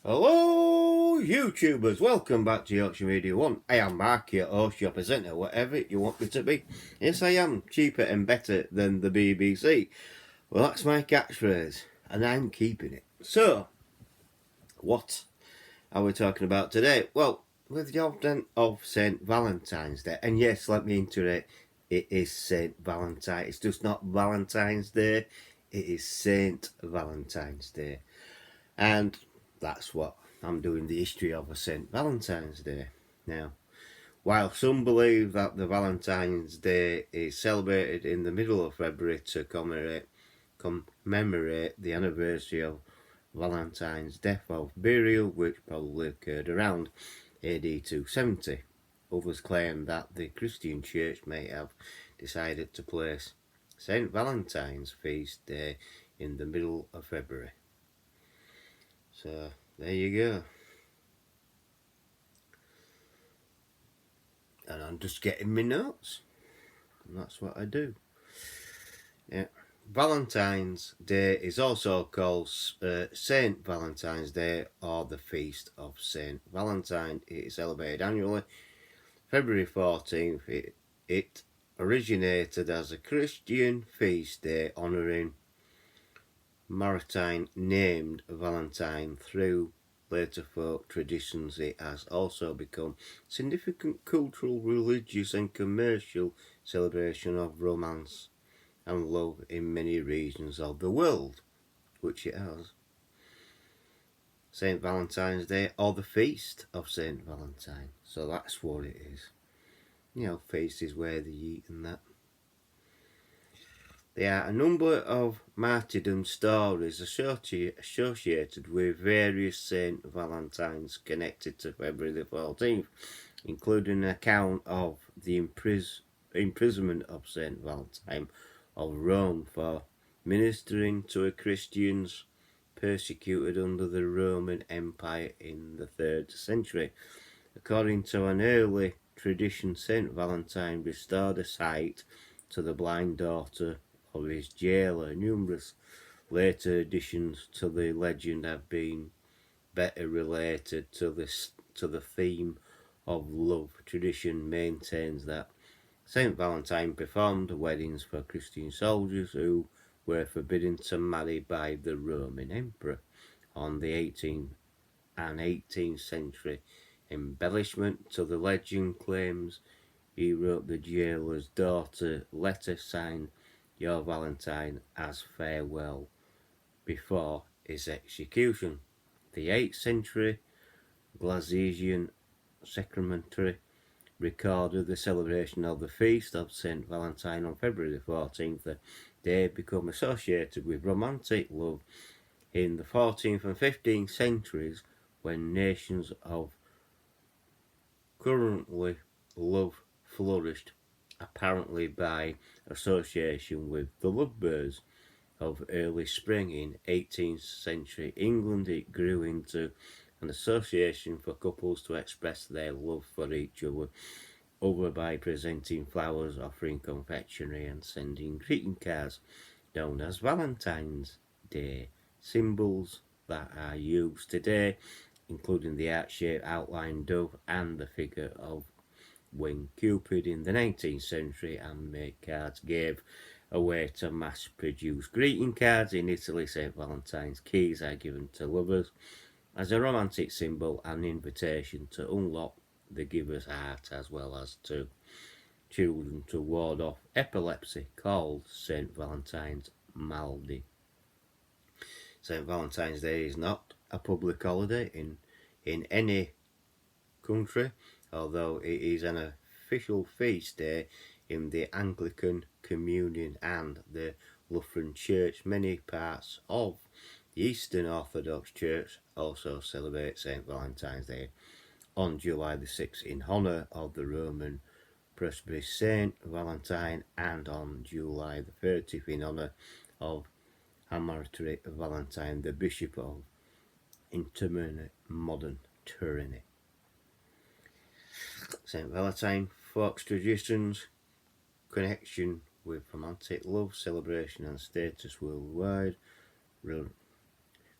Hello YouTubers, welcome back to Yorkshire Media 1. I am Mark, your host, your presenter, whatever you want me to be. Yes, I am cheaper and better than the BBC. Well, that's my catchphrase, and I'm keeping it. So, what are we talking about today? Well, with the advent of St. Valentine's Day, and yes, let me iterate, it is St. Valentine. It's just not Valentine's Day, it is St. Valentine's Day. And that's what I'm doing, the history of a St. Valentine's Day. Now, while some believe that the Valentine's Day is celebrated in the middle of February to commemorate the anniversary of Valentine's death of burial, which probably occurred around AD 270, others claim that the Christian Church may have decided to place St. Valentine's feast day in the middle of February. So there you go. And I'm just getting my notes. And that's what I do. Yeah. Valentine's Day is also called Saint Valentine's Day or the Feast of Saint Valentine. It is celebrated annually. February 14th, it originated as a Christian feast day honouring Valentine, named Valentine. Through later folk traditions, it has also become significant cultural, religious and commercial celebration of romance and love in many regions of the world, which it has. St. Valentine's Day, or the Feast of St. Valentine. So that's what it is. You know, feast is where they eat and that. There are a number of martyrdom stories associated with various St. Valentines connected to February the 14th, including an account of the imprisonment of St. Valentine of Rome for ministering to Christians persecuted under the Roman Empire in the 3rd century. According to an early tradition, St. Valentine restored a sight to the blind daughter of his jailer. Numerous later additions to the legend have been better related to the theme of love. Tradition maintains that Saint Valentine performed weddings for Christian soldiers who were forbidden to marry by the Roman Emperor. On the 18th century embellishment to the legend claims he wrote the jailer's daughter letter signed "Your Valentine" as farewell before his execution. The 8th century Glaswegian Sacramentary recorded the celebration of the feast of St. Valentine on February the 14th. The day became associated with romantic love in the 14th and 15th centuries, when nations of currently love flourished, apparently by association with the lovebirds of early spring. In 18th century England, it grew into an association for couples to express their love for each other by presenting flowers, offering confectionery and sending greeting cards, known as Valentine's Day. Symbols that are used today, including the heart-shaped outline dove and the figure of winged Cupid in the 19th century, handmade cards gave away to mass-produced greeting cards. In Italy, St. Valentine's keys are given to lovers as a romantic symbol and invitation to unlock the giver's heart, as well as to children to ward off epilepsy, called St. Valentine's malady. St. Valentine's Day is not a public holiday in any country, although it is an official feast day in the Anglican Communion and the Lutheran Church. Many parts of the Eastern Orthodox Church also celebrate St. Valentine's Day on July the 6th in honour of the Roman presbyter Saint Valentine, and on July the 30th in honour of Amalric Valentine, the Bishop of Intermediate Modern Tyranny. St. Valentine folk traditions, connection with romantic love, celebration and status worldwide,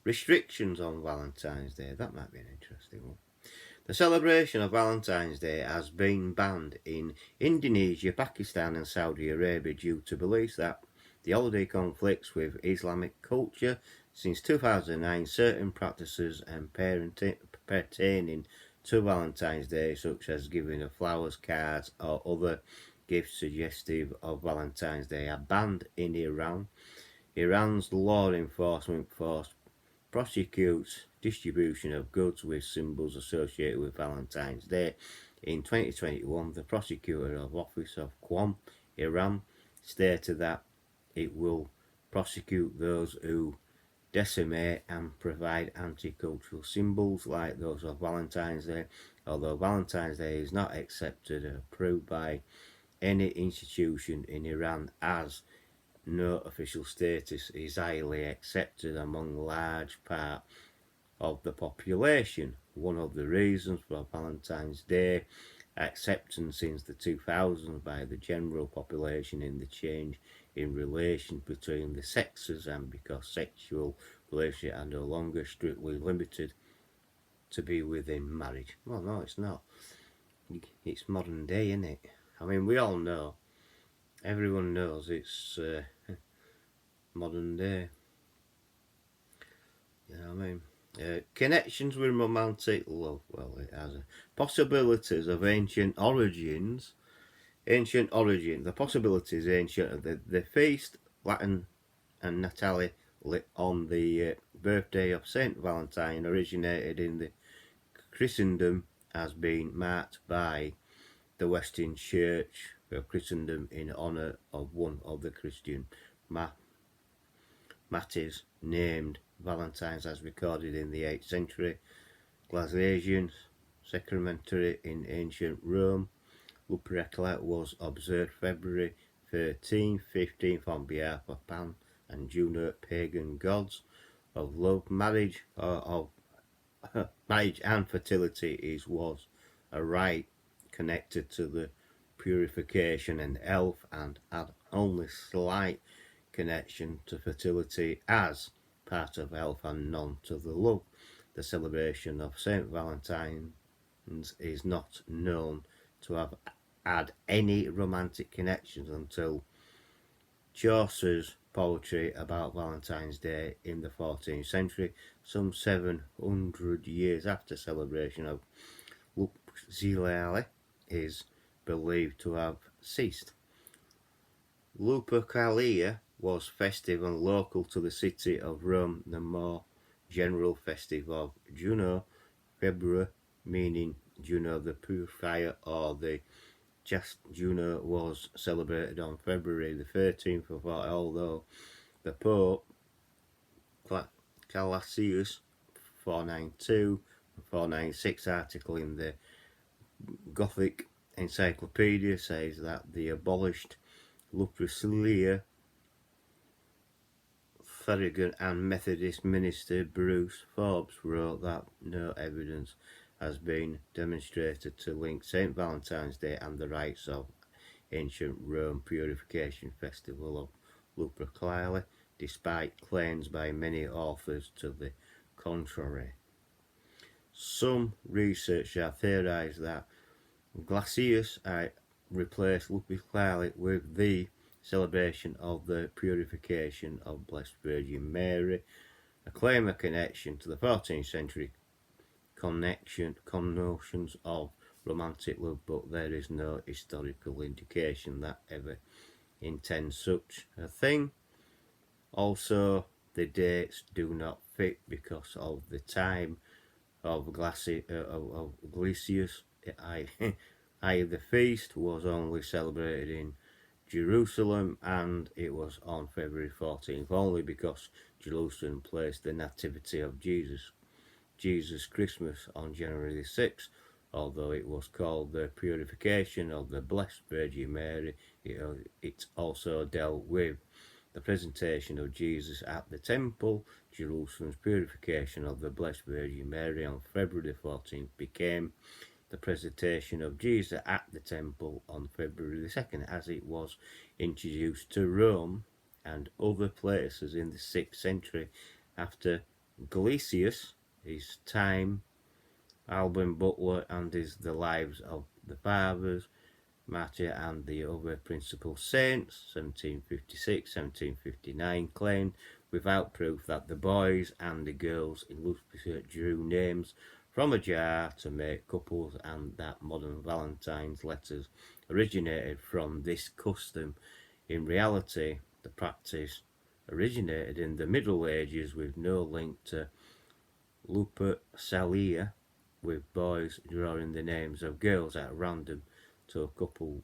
Restrictions on Valentine's Day. That might be an interesting one. The celebration of Valentine's Day has been banned in Indonesia, Pakistan, and Saudi Arabia due to beliefs that the holiday conflicts with Islamic culture. Since 2009, certain practices and pertaining to Valentine's Day, such as giving of flowers, cards, or other gifts suggestive of Valentine's Day, are banned in Iran. Iran's law enforcement force prosecutes distribution of goods with symbols associated with Valentine's Day. In 2021, the prosecutor of Office of Qom, Iran, stated that it will prosecute those who decimate and provide anti-cultural symbols like those of Valentine's Day. Although Valentine's Day is not accepted or approved by any institution in Iran, as no official status is highly accepted among large part of the population. One of the reasons for Valentine's Day acceptance since the 2000s by the general population in the change in relations between the sexes, and because sexual relationships are no longer strictly limited to be within marriage. Well, no, it's not. It's modern day, isn't it? I mean, we all know. Everyone knows it's modern day. You know what I mean? Connections with romantic love. Well, it has possibilities of ancient origins. Ancient origin. The possibilities ancient. The feast, Latin and Natalie, on the birthday of Saint Valentine, originated in the Christendom, has been marked by the Western Church of Christendom in honour of one of the Christian martyrs named Valentine's, as recorded in the 8th century. Glaciation sacramentary in ancient Rome. Lupercalia was observed February 13th, 15th on behalf of Pan and Juno, pagan gods of love, marriage, of marriage and fertility. Was a rite connected to the purification and health, and had only slight connection to fertility as part of health and none to the love. The celebration of Saint Valentine is not known to have had any romantic connections until Chaucer's poetry about Valentine's Day in the 14th century, some 700 years after celebration of Lupercalia is believed to have ceased. Lupercalia was festive and local to the city of Rome. The more general festive of Juno, February, meaning Juno the Purifier, or the just Juno, was celebrated on February the 13th of all, although the Pope, Calasius 492 and 496 article in the Gothic Encyclopedia says that the abolished Lupercalia. Farragut and Methodist minister Bruce Forbes wrote that no evidence has been demonstrated to link St. Valentine's Day and the rites of ancient Rome purification festival of Lupercalia, despite claims by many authors to the contrary. Some researchers theorized that Glacius replaced Lupercalia with the celebration of the purification of Blessed Virgin Mary, a claim of connection to the 14th century connotations of romantic love, but there is no historical indication that ever intends such a thing. Also, the dates do not fit because of the time of Glacius. The feast was only celebrated in Jerusalem, and it was on February 14th only because Jerusalem placed the Nativity of Jesus Christmas on January the 6th. Although it was called the purification of the Blessed Virgin Mary, it also dealt with the presentation of Jesus at the temple. Jerusalem's purification of the Blessed Virgin Mary on February the 14th became the presentation of Jesus at the temple on February the 2nd, as it was introduced to Rome and other places in the 6th century after Galicius is Time, Alban Butler and is The Lives of the Fathers, Martyr and the Other Principal Saints, 1756, 1759, claimed without proof that the boys and the girls in Loughborough drew names from a jar to make couples, and that modern Valentine's letters originated from this custom. In reality, the practice originated in the Middle Ages with no link to Lupercalia, with boys drawing the names of girls at random to a couple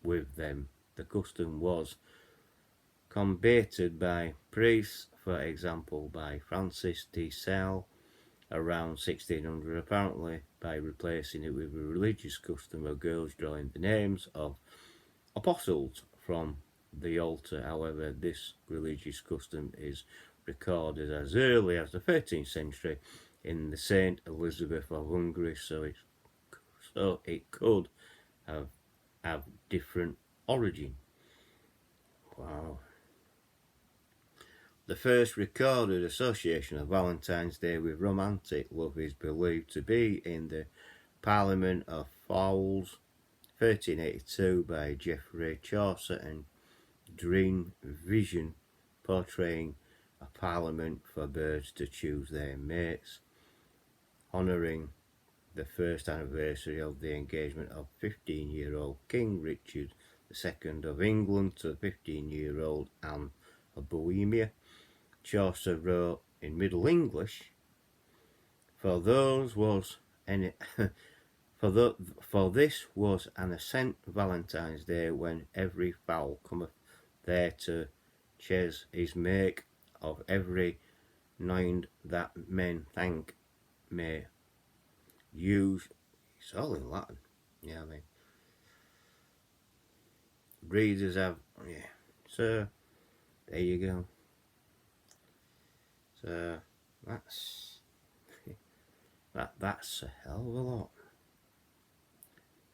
with them. The custom was combated by priests, for example by Francis de Sales around 1600, apparently by replacing it with a religious custom of girls drawing the names of apostles from the altar. However, this religious custom is recorded as early as the 13th century in the Saint Elizabeth of Hungary, so it could have different origin. Wow. The first recorded association of Valentine's Day with romantic love is believed to be in the Parliament of Fowls, 1382, by Geoffrey Chaucer and Dream Vision, portraying a parliament for birds to choose their mates, honouring the first anniversary of the engagement of 15-year-old King Richard II of England to 15-year-old Anne of Bohemia. Chaucer wrote in Middle English, for this was an assent Valentine's Day, when every fowl cometh there to chase his make, of every mind that men thank may use. It's all in Latin, yeah, I mean. Readers have, yeah, so there you go. So that's a hell of a lot.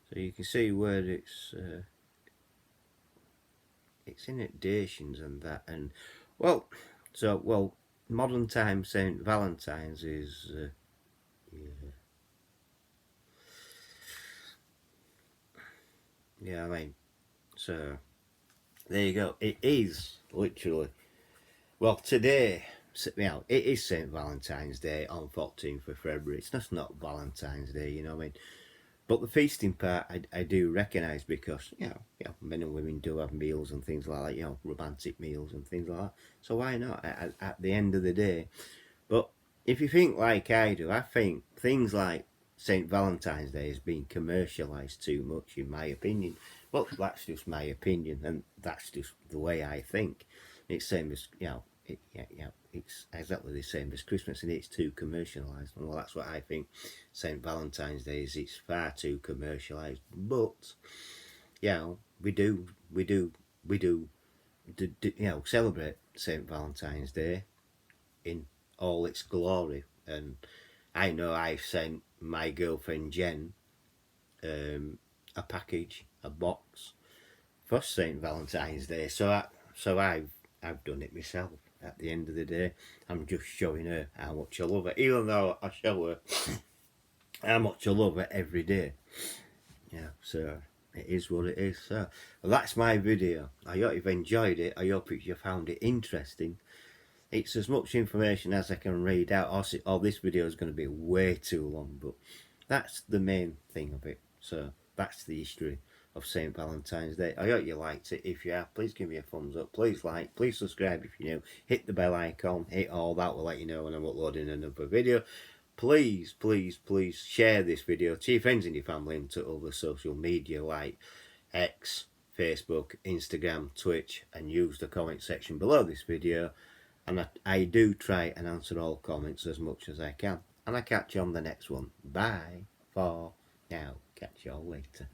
So you can see where it's in editions and that, and well, modern time Saint Valentine's is yeah, I mean, so there you go. It is literally, well, today, you know, it is St. Valentine's Day on 14th of February. It's just not Valentine's Day, you know what I mean? But the feasting part, I do recognise, because, you know, men and women do have meals and things like that, you know, romantic meals and things like that. So why not at the end of the day? But if you think like I do, I think things like St. Valentine's Day has been commercialised too much, in my opinion. Well, that's just my opinion, and that's just the way I think. It's same as, you know, it's exactly the same as Christmas, and it's too commercialised. Well, that's what I think. St. Valentine's Day is, it's far too commercialised. But, you know, we do, you know, celebrate St. Valentine's Day in all its glory. And I know I sent my girlfriend Jen a package, a box, for St. Valentine's Day. So I've done it myself. At the end of the day, I'm just showing her how much I love her, even though I show her how much I love her every day. Yeah, so it is what it is. So well, that's my video. I hope you've enjoyed it. I hope you found it interesting. It's as much information as I can read out, or this video is going to be way too long, but that's the main thing of it. So that's the history of St. Valentine's Day. I hope you liked it. If you have, please give me a thumbs up. Please like, please subscribe if you're new. Hit the bell icon, hit all that will let you know when I'm uploading another video. Please, please, please share this video to your friends and your family and to other social media like X, Facebook, Instagram, Twitch, and use the comment section below this video. And I do try and answer all comments as much as I can. And I catch you on the next one. Bye for now. Catch you all later.